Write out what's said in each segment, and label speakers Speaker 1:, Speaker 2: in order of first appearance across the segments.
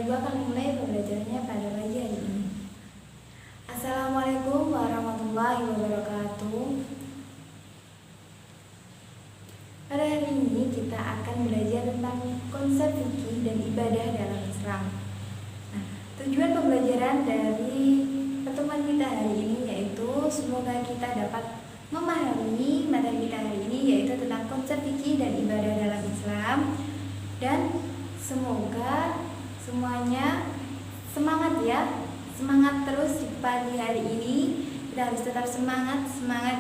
Speaker 1: Ibu akan mulai pembelajarannya pada pagi hari ini. Assalamualaikum warahmatullahi wabarakatuh. Pada hari ini kita akan belajar tentang konsep fikih dan ibadah dalam Islam. Nah, tujuan pembelajaran dari pertemuan kita hari ini yaitu semoga kita dapat memahami materi kita hari ini yaitu tentang konsep fikih dan ibadah dalam Islam, dan semoga semuanya semangat ya, semangat terus di pagi hari ini. Kita harus tetap semangat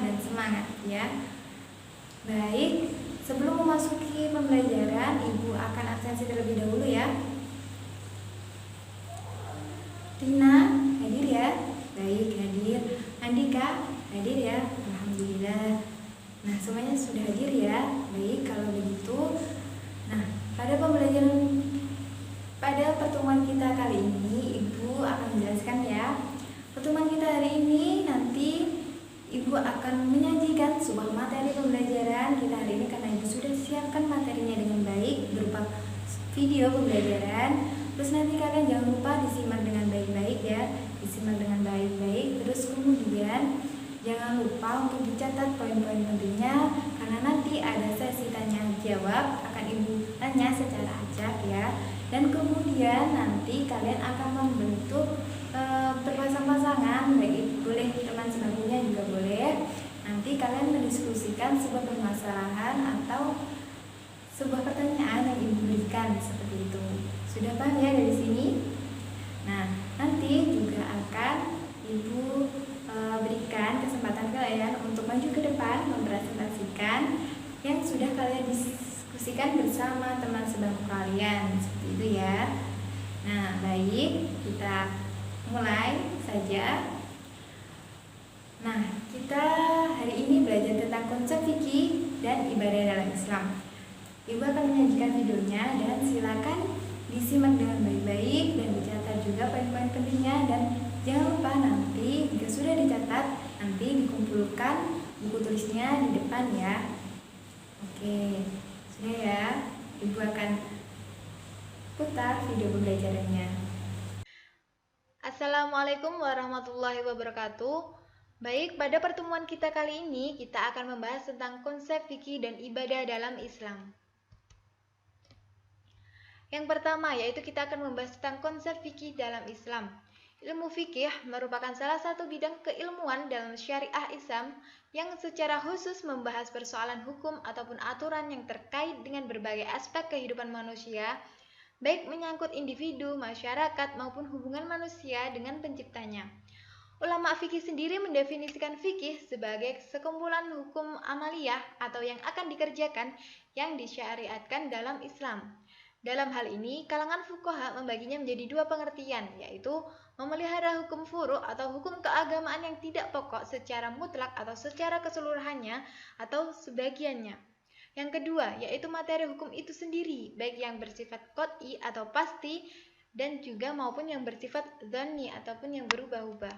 Speaker 1: dan semangat ya. Baik, sebelum memasuki pembelajaran, Ibu akan absensi terlebih dahulu ya. Tina hadir ya? Baik, hadir. Andika hadir ya? Alhamdulillah. Nah, semuanya sudah hadir ya? Baik, kalau begitu. Nah, pada pertemuan kita kali ini, Ibu akan menjelaskan ya. Pertemuan kita hari ini nanti Ibu akan menyajikan sebuah materi pembelajaran kita hari ini karena Ibu sudah siapkan materinya dengan baik berupa video pembelajaran. Terus nanti kalian jangan lupa disimak dengan baik-baik ya, disimak dengan baik-baik. Terus kemudian jangan lupa untuk dicatat poin-poin pentingnya karena nanti ada sesi tanya jawab, akan Ibu tanya secara acak ya. Dan kemudian nanti kalian akan membentuk berpasang-pasangan, baik boleh teman sebagainya juga boleh. Nanti kalian mendiskusikan sebuah permasalahan atau sebuah pertanyaan yang Ibu berikan seperti itu. Sudah paham ya dari sini? Nah, nanti juga akan Ibu berikan kesempatan kalian untuk maju ke depan mempresentasikan yang sudah kalian diskusikan bersama teman sebangku kalian, seperti itu ya. Nah, baik, kita mulai saja. Nah, kita hari ini belajar tentang konsep fikih dan ibadah dalam Islam. Ibu akan menyajikan videonya dan silakan disimak dengan baik-baik dan dicatat juga poin-poin pentingnya, dan jangan lupa nanti jika sudah dicatat nanti dikumpulkan buku tulisnya di depan ya. Oke, sudah ya. Ibu akan putar video pembelajarannya.
Speaker 2: Assalamualaikum warahmatullahi wabarakatuh. Baik, pada pertemuan kita kali ini kita akan membahas tentang konsep fikih dan ibadah dalam Islam. Yang pertama yaitu kita akan membahas tentang konsep fikih dalam Islam. Ilmu fikih merupakan salah satu bidang keilmuan dalam syariah Islam yang secara khusus membahas persoalan hukum ataupun aturan yang terkait dengan berbagai aspek kehidupan manusia, baik menyangkut individu, masyarakat, maupun hubungan manusia dengan penciptanya. Ulama fikih sendiri mendefinisikan fikih sebagai sekumpulan hukum amaliyah atau yang akan dikerjakan yang disyariatkan dalam Islam. Dalam hal ini, kalangan fuqaha membaginya menjadi dua pengertian, yaitu memelihara hukum furu' atau hukum keagamaan yang tidak pokok secara mutlak atau secara keseluruhannya atau sebagiannya. Yang kedua, yaitu materi hukum itu sendiri, baik yang bersifat qat'i atau pasti dan juga maupun yang bersifat dzanni ataupun yang berubah-ubah.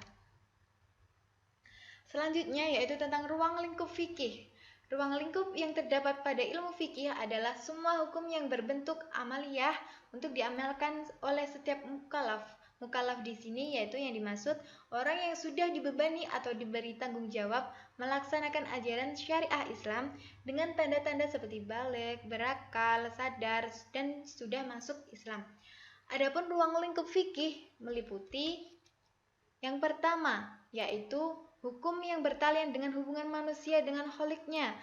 Speaker 2: Selanjutnya yaitu tentang ruang lingkup fikih. Ruang lingkup yang terdapat pada ilmu fikih adalah semua hukum yang berbentuk amaliyah untuk diamalkan oleh setiap mukallaf. Mukallaf di sini yaitu yang dimaksud orang yang sudah dibebani atau diberi tanggung jawab melaksanakan ajaran syariah Islam dengan tanda-tanda seperti baligh, berakal, sadar, dan sudah masuk Islam. Adapun ruang lingkup fikih meliputi yang pertama yaitu hukum yang bertalian dengan hubungan manusia dengan Kholiknya,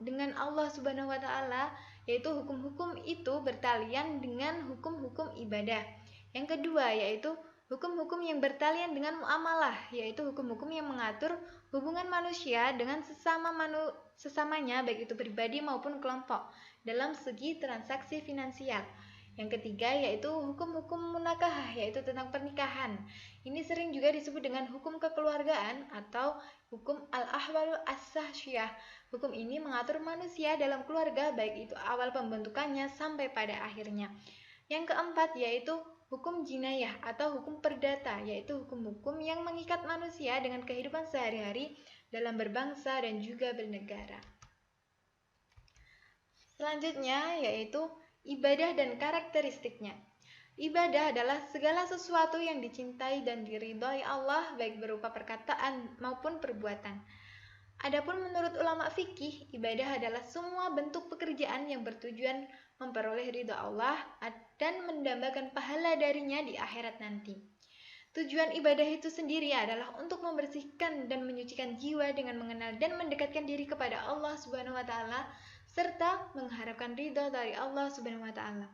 Speaker 2: dengan Allah Subhanahu wa Ta'ala, yaitu hukum-hukum itu bertalian dengan hukum-hukum ibadah. Yang kedua yaitu hukum-hukum yang bertalian dengan muamalah, yaitu hukum-hukum yang mengatur hubungan manusia dengan sesamanya, baik itu pribadi maupun kelompok, dalam segi transaksi finansial. Yang ketiga yaitu hukum-hukum munakahah, yaitu tentang pernikahan. Ini sering juga disebut dengan hukum kekeluargaan atau hukum al-ahwal as-sahsyah. Hukum ini mengatur manusia dalam keluarga, baik itu awal pembentukannya sampai pada akhirnya. Yang keempat yaitu hukum jinayah atau hukum perdata, yaitu hukum-hukum yang mengikat manusia dengan kehidupan sehari-hari dalam berbangsa dan juga bernegara. Selanjutnya yaitu ibadah dan karakteristiknya. Ibadah adalah segala sesuatu yang dicintai dan diridhoi Allah, baik berupa perkataan maupun perbuatan. Adapun menurut ulama fikih, ibadah adalah semua bentuk pekerjaan yang bertujuan memperoleh ridha Allah dan mendambakan pahala darinya di akhirat nanti. Tujuan ibadah itu sendiri adalah untuk membersihkan dan menyucikan jiwa dengan mengenal dan mendekatkan diri kepada Allah Subhanahu wa taala serta mengharapkan ridha dari Allah Subhanahu wa taala.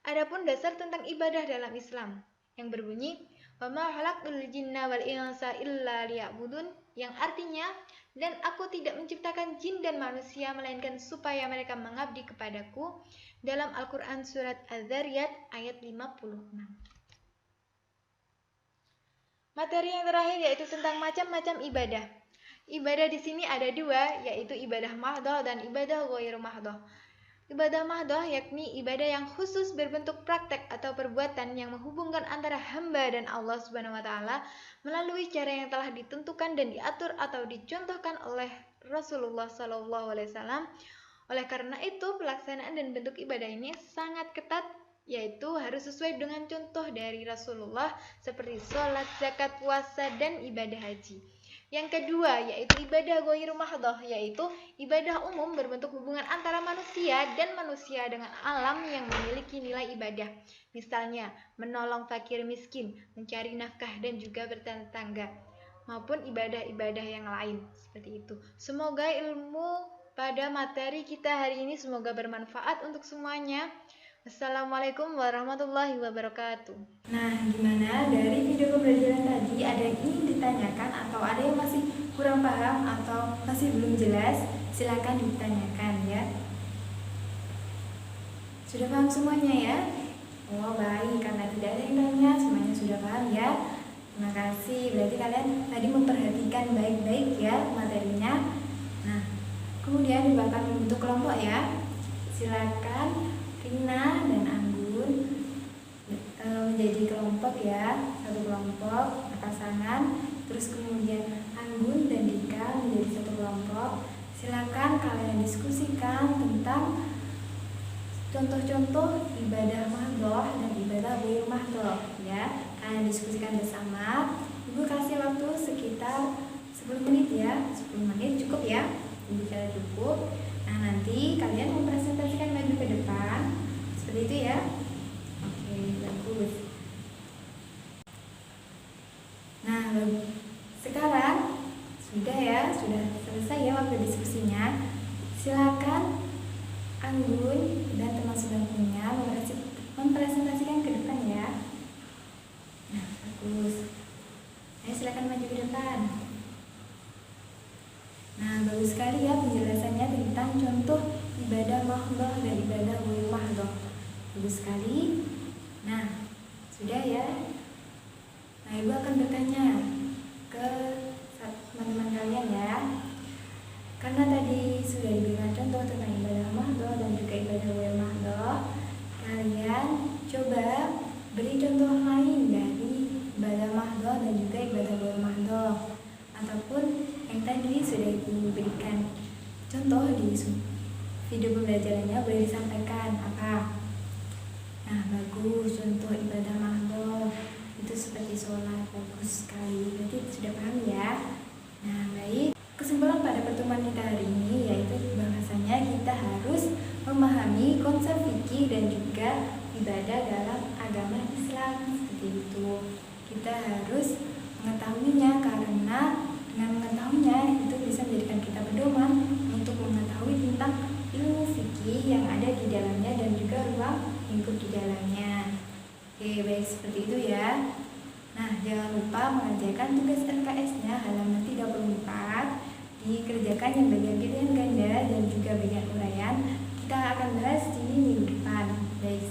Speaker 2: Adapun dasar tentang ibadah dalam Islam yang berbunyi wa ma khalaqtul jinna wal insa illa liya'budun, yang artinya dan aku tidak menciptakan jin dan manusia melainkan supaya mereka mengabdi kepadaku, dalam Al-Qur'an surat Az-Zariyat ayat 56. Materi yang terakhir yaitu tentang macam-macam ibadah. Ibadah di sini ada dua, yaitu ibadah mahdhah dan ibadah ghairu mahdhah. Ibadah mahdhah yakni ibadah yang khusus berbentuk praktek atau perbuatan yang menghubungkan antara hamba dan Allah Subhanahu wa taala melalui cara yang telah ditentukan dan diatur atau dicontohkan oleh Rasulullah sallallahu alaihi wasallam. Oleh karena itu, pelaksanaan dan bentuk ibadah ini sangat ketat, yaitu harus sesuai dengan contoh dari Rasulullah seperti sholat, zakat, puasa, dan ibadah haji. Yang kedua yaitu ibadah ghairu mahdhah, yaitu ibadah umum berbentuk hubungan antara manusia dan manusia dengan alam yang memiliki nilai ibadah. Misalnya menolong fakir miskin, mencari nafkah dan juga bertetangga, maupun ibadah-ibadah yang lain seperti itu. Semoga ilmu pada materi kita hari ini semoga bermanfaat untuk semuanya. Assalamualaikum warahmatullahi wabarakatuh.
Speaker 1: Nah, gimana dari video pembelajaran tadi, ada yang ingin ditanyakan atau ada yang masih kurang paham atau masih belum jelas? Silakan ditanyakan ya. Sudah paham semuanya ya? Oh baik, karena tidak ada yang tanya, semuanya sudah paham ya. Terima kasih, berarti kalian tadi memperhatikan baik-baik ya materinya. Nah, kemudian bakal membentuk kelompok ya. Silakan Rina dan Anggun menjadi kelompok ya, satu kelompok pasangan. Terus kemudian Anggun dan Dika menjadi satu kelompok. Silakan kalian diskusikan tentang contoh-contoh ibadah mahdhah dan ibadah ghairu mahdhah ya. Kalian diskusikan bersama. Ibu kasih waktu sekitar 10 menit ya. 10 menit cukup ya. Bicara cukup. Nah, nanti kalian mempresentasikan maju ke depan. Seperti itu ya. Oke, bagus. Nah, sekarang sudah ya, sudah selesai ya waktu diskusinya. Silakan Anggun dan teman sebangkunya mempresentasikan ke depan ya. Nah, bagus. Ayo silakan maju ke depan. Nah, bagus sekali ya penjelasannya tentang contoh ibadah mahdhah dan ibadah ghairu mahdhah. Bagus sekali. Nah, sudah ya. Nah, Ibu akan bertanya ke teman-teman kalian ya. Karena tadi sudah diberikan contoh tentang ibadah mahdhah dan juga ibadah ghairu mahdhah, kalian coba beri contoh lain dari ibadah mahdhah dan juga ibadah ghairu mahdhah, ataupun yang tadi sudah Ibu berikan contoh di video pembelajarannya, boleh disampaikan apa? Nah, bagus, contoh ibadah mahdhah itu seperti sholat, bagus sekali. Berarti sudah paham ya. Nah, baik. Kesimpulan pada pertemuan kita hari ini yaitu bahwasanya kita harus memahami konsep fikih dan juga ibadah dalam agama Islam, seperti itu. Kita harus mengetahuinya karena dengan mengetahuinya itu bisa menjadikan kita pedoman untuk mengetahui tentang ilmu fikih yang ada di dalamnya dan juga ruang lingkup di dalamnya. Oke, baik, seperti itu ya. Nah, jangan lupa mengerjakan tugas LKS-nya halaman 34, dikerjakan yang bagian pilihan ganda dan juga bagian uraian. Kita akan bahas di minggu depan. Baik,